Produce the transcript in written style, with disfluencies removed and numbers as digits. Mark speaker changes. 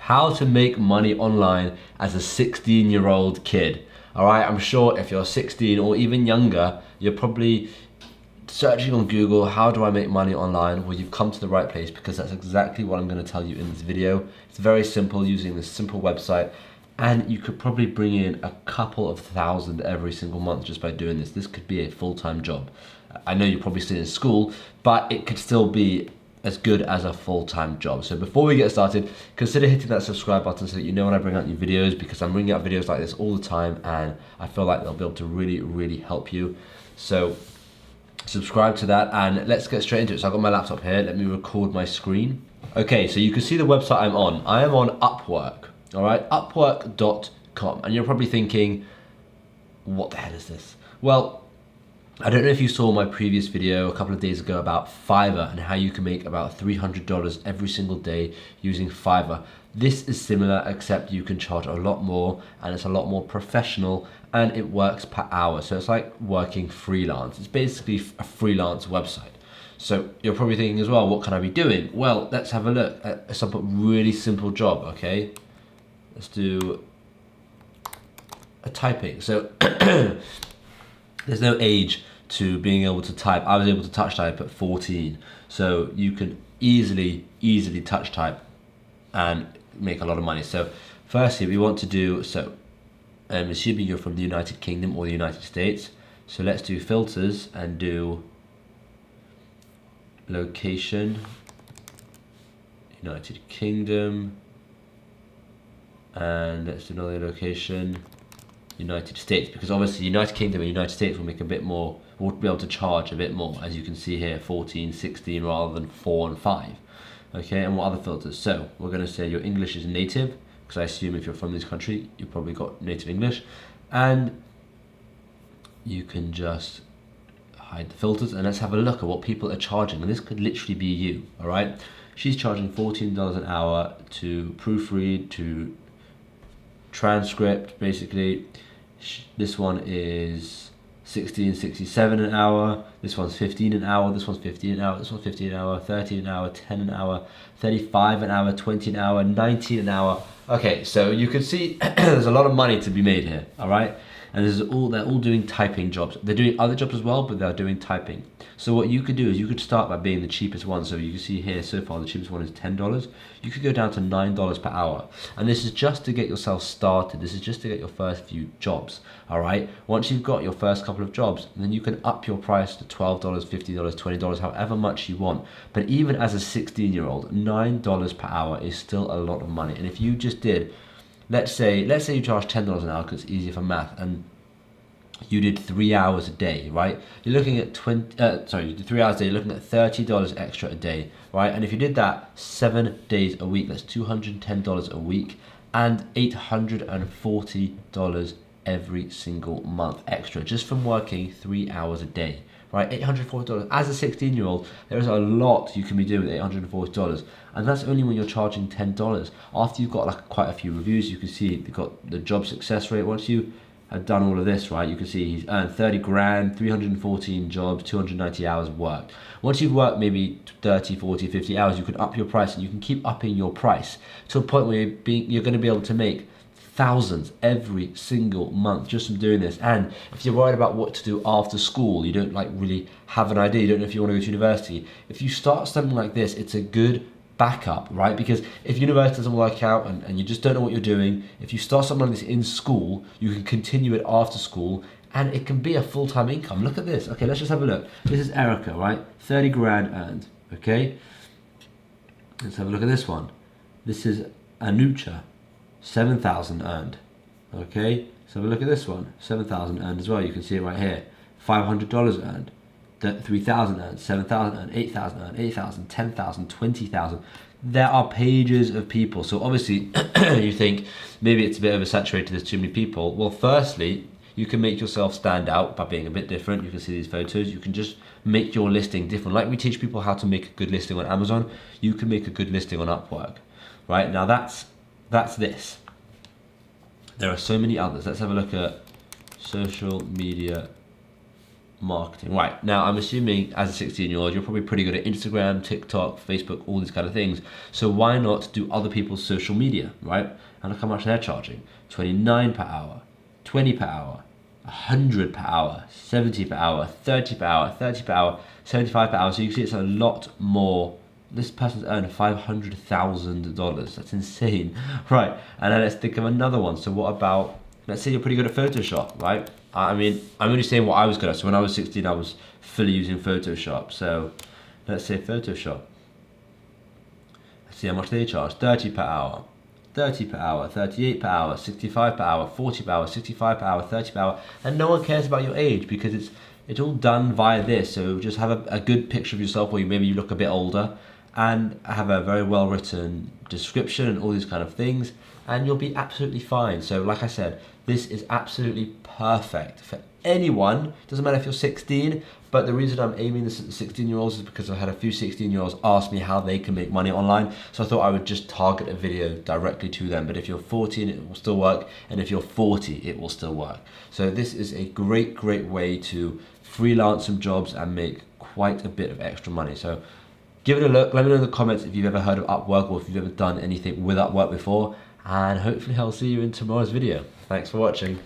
Speaker 1: how to make money online as a 16-year-old kid. All right, I'm sure if you're 16 or even younger, you're probably searching on Google, how do I make money online? Well, you've come to the right place, because that's exactly what I'm going to tell you in this video. It's very simple, using this simple website, and you could probably bring in a couple of thousand every single month just by doing this. This could be a full-time job. I know you're probably still in school, but it could still be as good as a full-time job. So before we get started, consider hitting that subscribe button so that you know when I bring out new videos, because I'm bringing out videos like this all the time, and I feel like they'll be able to really help you. So subscribe to that, and let's get straight into it. So I've got my laptop here, let me record my screen. Okay, so you can see the website I'm on. I am on Upwork, all right, upwork.com. And you're probably thinking, what the hell is this? Well, I don't know if you saw my previous video a couple of days ago about Fiverr and how you can make about $300 every single day using Fiverr. This is similar, except you can charge a lot more, and it's a lot more professional, and it works per hour. So it's like working freelance. It's basically a freelance website. So you're probably thinking as well, what can I be doing? Well, let's have a look at some really simple job, okay? Let's do a typing. So there's no age to being able to type. I was able to touch type at 14. So you can easily touch type and make a lot of money. So firstly, we want to do, so I'm assuming you're from the United Kingdom or the United States. So let's do filters and do location, United Kingdom, and let's do another location, United States, because obviously United Kingdom and United States will make a bit more, we'll be able to charge a bit more, as you can see here, 14, 16 rather than 4 and 5. Okay, and what other filters? So we're going to say your English is native, because I assume if you're from this country, you've probably got native English, and you can just hide the filters, and let's have a look at what people are charging, and this could literally be you, all right? She's charging $14 an hour to proofread, to transcript, basically. This one is $16.67 an hour, this one's $15 an hour, this one's $15 an hour, this one's $15 an hour, $13 an hour, $10 an hour, $35 an hour, $20 an hour, $19 an hour. Okay, so you can see there's a lot of money to be made here, all right? And they're all doing typing jobs. They're doing other jobs as well, but they're doing typing. So what you could do is you could start by being the cheapest one. So you can see here so far the cheapest one is $10. You could go down to $9 per hour. And this is just to get yourself started. This is just to get your first few jobs, all right? Once you've got your first couple of jobs, then you can up your price to $12, $50, $20, however much you want. But even as a 16-year-old, $9 per hour is still a lot of money. And if you just did, let's say you charge $10 an hour because it's easier for math, and you did 3 hours a day, right? You're looking at you did 3 hours a day, you're looking at $30 extra a day, right? And if you did that 7 days a week, that's $210 a week, and $840 every single month extra, just from working 3 hours a day, right? $840. As a 16-year-old, there is a lot you can be doing with $840, and that's only when you're charging $10. After you've got like quite a few reviews, you can see you've got the job success rate. Once you have done all of this, right, you can see he's earned 30 grand, 314 jobs, 290 hours worked. Once you've worked maybe 30, 40, 50 hours, you can up your price, and you can keep upping your price to a point where you're going to be able to make thousands every single month just from doing this. And if you're worried about what to do after school, you don't like really have an idea, you don't know if you want to go to university, if you start something like this, it's a good backup, right? Because if university doesn't work out and you just don't know what you're doing, if you start something like this in school, you can continue it after school, and it can be a full-time income. Look at this. Okay, let's just have a look. This is Erica, right? 30 grand earned, okay? Let's have a look at this one. This is Anucha, 7,000 earned, okay? Let's have a look at this one, 7,000 earned as well. You can see it right here. $500 earned, 3,000 earned, 7,000 earned, 8,000 earned, 8,000, 10,000, 20,000. There are pages of people. So obviously you think maybe it's a bit oversaturated, there's too many people. Well, firstly, you can make yourself stand out by being a bit different. You can see these photos. You can just make your listing different. Like we teach people how to make a good listing on Amazon, you can make a good listing on Upwork, right? Now that's this. There are so many others. Let's have a look at social media marketing. Right, now I'm assuming as a 16-year-old, you're probably pretty good at Instagram, TikTok, Facebook, all these kind of things. So why not do other people's social media, right? And look how much they're charging. 29 per hour, 20 per hour, 100 per hour, 70 per hour, 30 per hour, 30 per hour, 75 per hour. So you can see it's a lot more. This person's earned $500,000. That's insane. Right, and then let's think of another one. So what about, let's say you're pretty good at Photoshop, right? I mean, I'm only saying what I was good at. So when I was 16, I was fully using Photoshop. So let's say Photoshop. Let's see how much they charge. 30 per hour, 30 per hour, 38 per hour, 65 per hour, 40 per hour, 65 per hour, 30 per hour. And no one cares about your age because it's all done via this. So just have a good picture of yourself where maybe you look a bit older, and have a very well written description and all these kind of things, and you'll be absolutely fine. So like I said, this is absolutely perfect for anyone. Doesn't matter if you're 16, but the reason I'm aiming this at the 16-year-olds is because I've had a few 16-year-olds ask me how they can make money online. So I thought I would just target a video directly to them. But if you're 14, it will still work. And if you're 40, it will still work. So this is a great way to freelance some jobs and make quite a bit of extra money. So give it a look. Let me know in the comments if you've ever heard of Upwork or if you've ever done anything with Upwork before. And hopefully I'll see you in tomorrow's video. Thanks for watching.